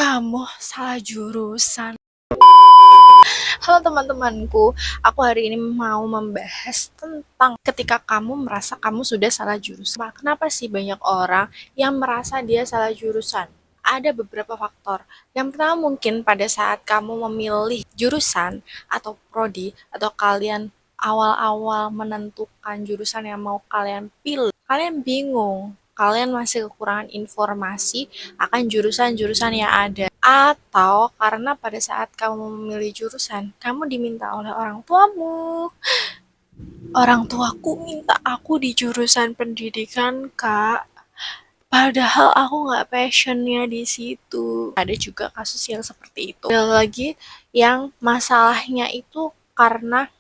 Kamu salah jurusan. Halo teman-temanku, aku hari ini mau membahas tentang ketika kamu merasa kamu sudah salah jurusan. Kenapa sih banyak orang yang merasa dia salah jurusan? Ada beberapa faktor. Yang pertama mungkin pada saat kamu memilih jurusan atau prodi atau kalian awal-awal menentukan jurusan yang mau kalian pilih, kalian bingung. Kalian masih kekurangan informasi akan jurusan-jurusan yang ada. Atau karena pada saat kamu memilih jurusan, kamu diminta oleh orang tuamu. Orang tuaku minta aku di jurusan pendidikan, Kak. Padahal aku nggak passionnya di situ. Ada juga kasus yang seperti itu. Ada lagi yang masalahnya itu karena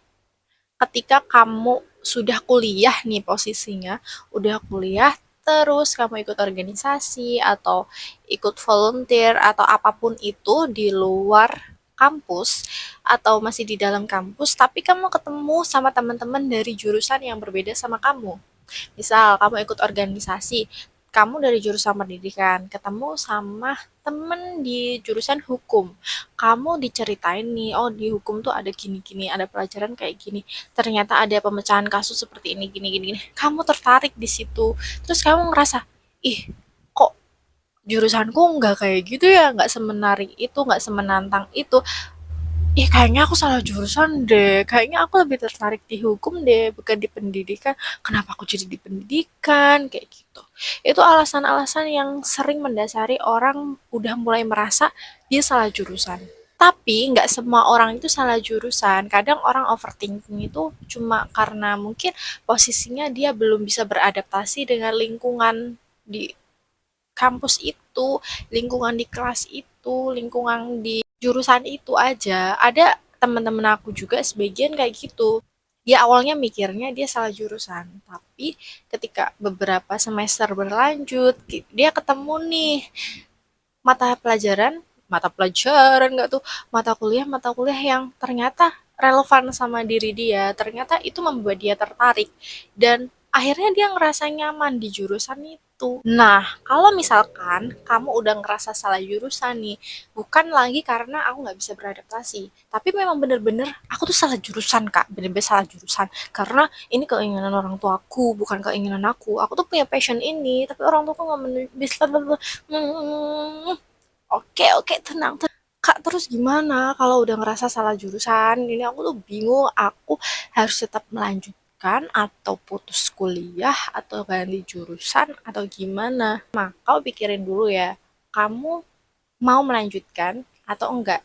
ketika kamu sudah kuliah nih posisinya, udah kuliah terus kamu ikut organisasi atau ikut volunteer atau apapun itu di luar kampus atau masih di dalam kampus, tapi kamu ketemu sama teman-teman dari jurusan yang berbeda sama kamu. Misal kamu ikut organisasi, kamu dari jurusan pendidikan, ketemu sama temen di jurusan hukum. Kamu diceritain nih, oh di hukum tuh ada gini-gini, ada pelajaran kayak gini. Ternyata ada pemecahan kasus seperti ini, gini-gini. Kamu tertarik di situ. Terus kamu ngerasa, ih kok jurusanku nggak kayak gitu ya, nggak semenarik itu, nggak semenantang itu. Ih, kayaknya aku salah jurusan deh. Kayaknya aku lebih tertarik di hukum deh, bukan di pendidikan. Kenapa aku jadi di pendidikan? Kayak gitu. Itu alasan-alasan yang sering mendasari orang udah mulai merasa dia salah jurusan. Tapi nggak semua orang itu salah jurusan. Kadang orang overthinking itu cuma karena mungkin posisinya dia belum bisa beradaptasi dengan lingkungan di kampus itu, lingkungan di kelas itu, lingkungan di jurusan itu aja. Ada teman-teman aku juga sebagian kayak gitu. Dia awalnya mikirnya dia salah jurusan, tapi ketika beberapa semester berlanjut, dia ketemu nih mata pelajaran nggak tuh, mata kuliah yang ternyata relevan sama diri dia, ternyata itu membuat dia tertarik dan akhirnya dia ngerasa nyaman di jurusan itu. Nah, kalau misalkan kamu udah ngerasa salah jurusan nih, bukan lagi karena aku nggak bisa beradaptasi, tapi memang bener-bener aku tuh salah jurusan, Kak, bener-bener salah jurusan karena ini keinginan orang tuaku, bukan keinginan aku tuh punya passion ini tapi orang tuaku nggak bisa. Oke, oke, tenang, tenang. Kak, terus gimana kalau udah ngerasa salah jurusan? Ini aku tuh bingung, aku harus tetap melanjutkan atau putus kuliah atau ganti jurusan atau gimana? Nah, kau pikirin dulu ya, kamu mau melanjutkan atau enggak?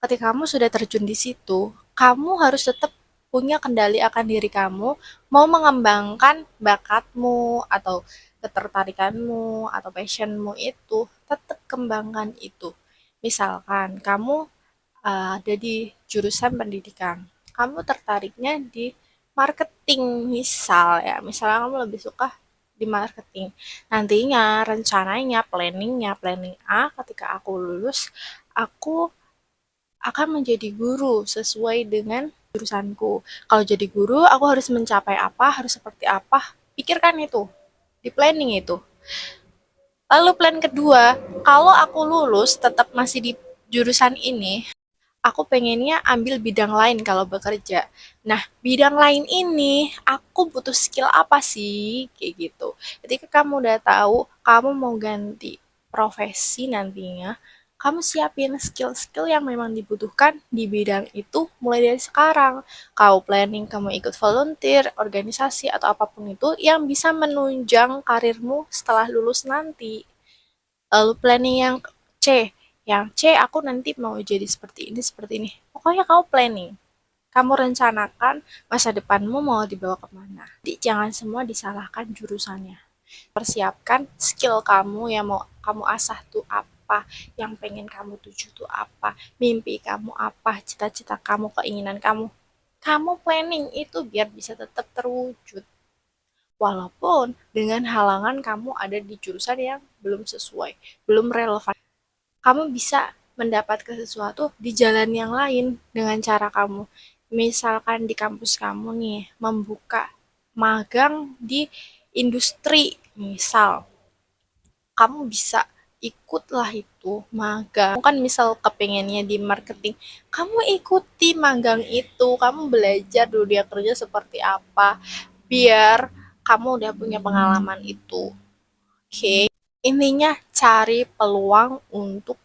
Ketika kamu sudah terjun di situ, kamu harus tetap punya kendali akan diri kamu, mau mengembangkan bakatmu atau ketertarikanmu atau passionmu itu, tetap kembangkan itu. Misalkan kamu ada di jurusan pendidikan, kamu tertariknya di marketing misal ya, misalnya kamu lebih suka di marketing. Nantinya rencananya, planning A ketika aku lulus, aku akan menjadi guru sesuai dengan jurusanku. Kalau jadi guru, aku harus mencapai apa, harus seperti apa. Pikirkan itu, di planning itu. Lalu plan kedua, kalau aku lulus tetap masih di jurusan ini, aku pengennya ambil bidang lain kalau bekerja. Nah, bidang lain ini aku butuh skill apa sih? Kayak gitu. Ketika kamu udah tahu kamu mau ganti profesi nantinya, kamu siapin skill-skill yang memang dibutuhkan di bidang itu mulai dari sekarang. Kau planning kamu ikut volunteer, organisasi, atau apapun itu yang bisa menunjang karirmu setelah lulus nanti. Lalu planning yang C. Yang C aku nanti mau jadi seperti ini, seperti ini. Pokoknya kamu planning. Kamu rencanakan masa depanmu mau dibawa kemana. Jadi jangan semua disalahkan jurusannya. Persiapkan skill kamu yang mau kamu asah tuh apa, yang pengen kamu tuju tuh apa, mimpi kamu apa, cita-cita kamu, keinginan kamu. Kamu planning itu biar bisa tetap terwujud. Walaupun dengan halangan kamu ada di jurusan yang belum sesuai, belum relevan, kamu bisa mendapatkan sesuatu di jalan yang lain dengan cara kamu. Misalkan di kampus kamu nih, membuka magang di industri, misal. kamu bisa ikutlah itu magang. Kan misal kepengennya di marketing, kamu ikuti magang itu, kamu belajar dunia kerja seperti apa, biar kamu udah punya pengalaman itu. Oke, intinya cari peluang untuk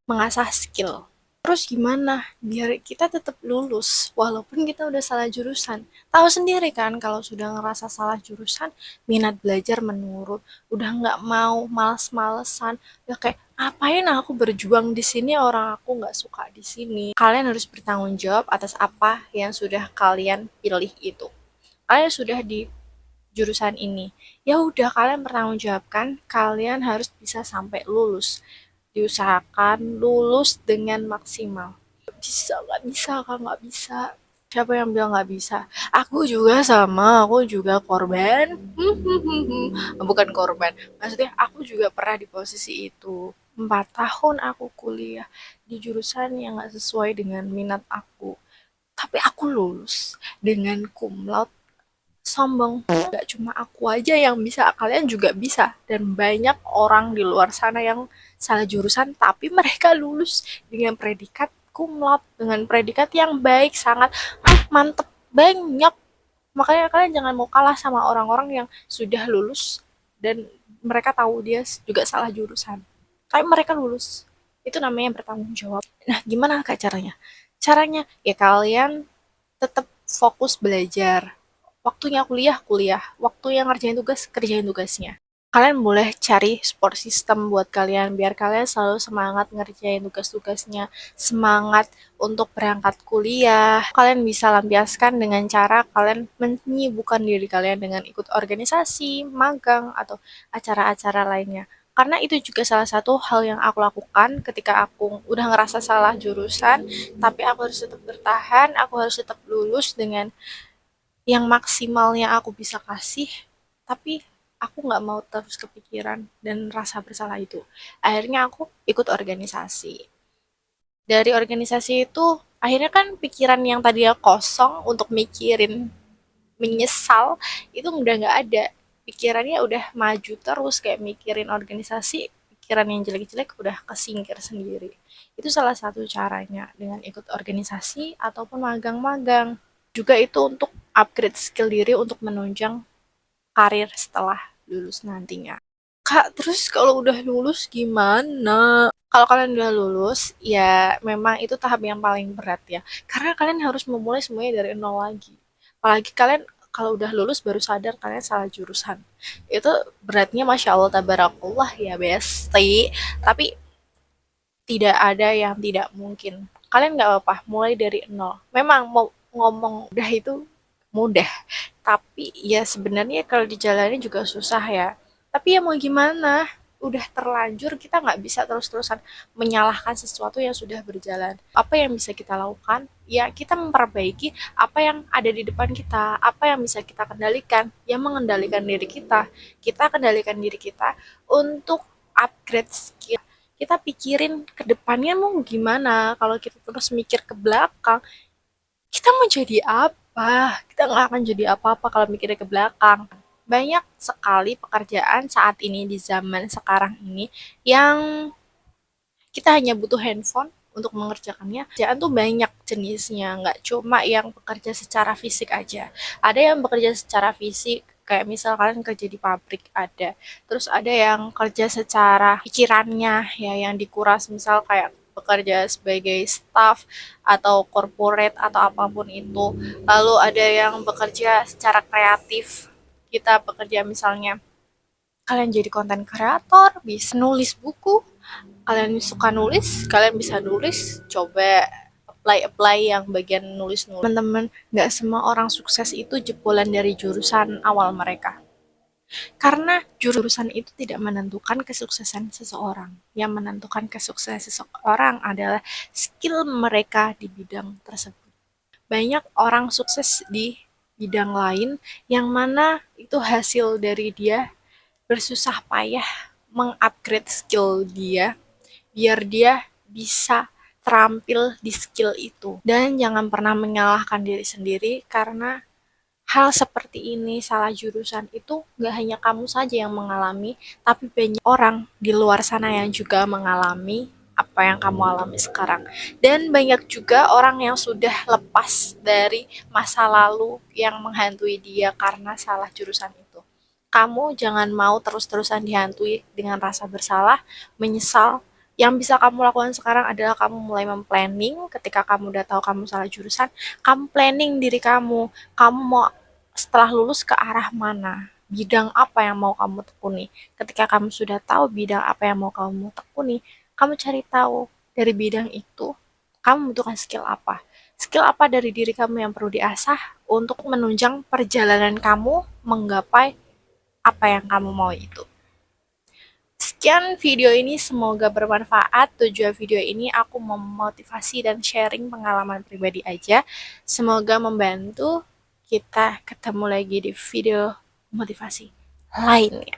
mengasah skill. Terus gimana biar kita tetap lulus walaupun kita udah salah jurusan? Tahu sendiri kan kalau sudah ngerasa salah jurusan, minat belajar menurun, udah nggak mau, males-malesan, udah kayak ngapain aku berjuang di sini orang aku nggak suka di sini. Kalian harus bertanggung jawab atas apa yang sudah kalian pilih itu. Kalian sudah di jurusan ini. Ya udah kalian bertanggungjawabkan, kalian harus bisa sampai lulus. Diusahakan lulus dengan maksimal. Bisa, nggak bisa, kan nggak bisa. Siapa yang bilang nggak bisa? Aku juga sama, aku juga korban. Bukan korban, maksudnya aku juga pernah di posisi itu. 4 tahun aku kuliah di jurusan yang nggak sesuai dengan minat aku. Tapi aku lulus dengan cum laude. Sombong, gak cuma aku aja yang bisa, kalian juga bisa. Dan banyak orang di luar sana yang salah jurusan tapi mereka lulus dengan predikat cum laude, dengan predikat yang baik, sangat mantep banyak. Makanya kalian jangan mau kalah sama orang-orang yang sudah lulus dan mereka tahu dia juga salah jurusan tapi mereka lulus. Itu namanya bertanggung jawab. Nah, gimana kak caranya? Caranya ya kalian tetap fokus belajar. Waktunya kuliah, kuliah. Waktu yang ngerjain tugas, kerjain tugasnya. Kalian boleh cari support system buat kalian, biar kalian selalu semangat ngerjain tugas-tugasnya, semangat untuk berangkat kuliah. Kalian bisa lampiaskan dengan cara kalian menyibukkan diri kalian dengan ikut organisasi, magang, atau acara-acara lainnya. Karena itu juga salah satu hal yang aku lakukan ketika aku udah ngerasa salah jurusan, tapi aku harus tetap bertahan, aku harus tetap lulus dengan yang maksimalnya aku bisa kasih, tapi aku nggak mau terus kepikiran dan rasa bersalah itu. Akhirnya aku ikut organisasi. Dari organisasi itu, akhirnya kan pikiran yang tadinya kosong untuk mikirin menyesal, itu udah nggak ada. Pikirannya udah maju terus, kayak mikirin organisasi, pikiran yang jelek-jelek udah kesingkir sendiri. Itu salah satu caranya dengan ikut organisasi ataupun magang-magang. Juga itu untuk upgrade skill diri untuk menunjang karir setelah lulus nantinya. Kak, terus kalau udah lulus gimana? Kalau kalian udah lulus, ya memang itu tahap yang paling berat ya. Karena kalian harus memulai semuanya dari nol lagi. Apalagi kalian kalau udah lulus baru sadar kalian salah jurusan. Itu beratnya Masya Allah tabarakallah ya besti. Tapi tidak ada yang tidak mungkin. Kalian nggak apa-apa, mulai dari nol. Memang mau ngomong udah itu mudah, tapi ya sebenarnya kalau dijalani juga susah ya. Tapi ya mau gimana? Udah terlanjur, kita nggak bisa terus-terusan menyalahkan sesuatu yang sudah berjalan. Apa yang bisa kita lakukan? Ya kita memperbaiki apa yang ada di depan kita, apa yang bisa kita kendalikan, yang mengendalikan diri kita. Kita kendalikan diri kita untuk upgrade skill. Kita pikirin ke depannya mau gimana. Kalau kita terus mikir ke belakang, kita mau jadi apa? Kita nggak akan jadi apa-apa kalau mikirnya ke belakang. Banyak sekali pekerjaan saat ini di zaman sekarang ini yang kita hanya butuh handphone untuk mengerjakannya. Pekerjaan tuh banyak jenisnya, nggak cuma yang bekerja secara fisik aja. Ada yang bekerja secara fisik, kayak misal kalian kerja di pabrik ada. Terus ada yang kerja secara pikirannya, ya yang dikuras, misal kayak bekerja sebagai staff atau corporate atau apapun itu. Lalu ada yang bekerja secara kreatif. Kita bekerja misalnya kalian jadi konten kreator, bisa nulis buku, kalian suka nulis, kalian bisa nulis, coba apply yang bagian nulis-nulis. Teman-teman, nggak semua orang sukses itu jebolan dari jurusan awal mereka. Karena jurusan itu tidak menentukan kesuksesan seseorang. Yang menentukan kesuksesan seseorang adalah skill mereka di bidang tersebut. Banyak orang sukses di bidang lain yang mana itu hasil dari dia bersusah payah mengupgrade skill dia biar dia bisa terampil di skill itu. Dan jangan pernah menyalahkan diri sendiri karena hal seperti ini, salah jurusan itu nggak hanya kamu saja yang mengalami, tapi banyak orang di luar sana yang juga mengalami apa yang kamu alami sekarang. Dan banyak juga orang yang sudah lepas dari masa lalu yang menghantui dia karena salah jurusan itu. Kamu jangan mau terus-terusan dihantui dengan rasa bersalah, menyesal. Yang bisa kamu lakukan sekarang adalah kamu mulai memplanning ketika kamu udah tahu kamu salah jurusan, kamu planning diri kamu mau setelah lulus ke arah mana, bidang apa yang mau kamu tekuni. Ketika kamu sudah tahu bidang apa yang mau kamu tekuni, kamu cari tahu dari bidang itu, kamu membutuhkan skill apa. Skill apa dari diri kamu yang perlu diasah untuk menunjang perjalanan kamu menggapai apa yang kamu mau itu. Sekian video ini, semoga bermanfaat. Tujuan video ini aku memotivasi dan sharing pengalaman pribadi aja. Semoga membantu. Kita ketemu lagi di video motivasi lainnya.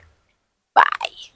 Bye.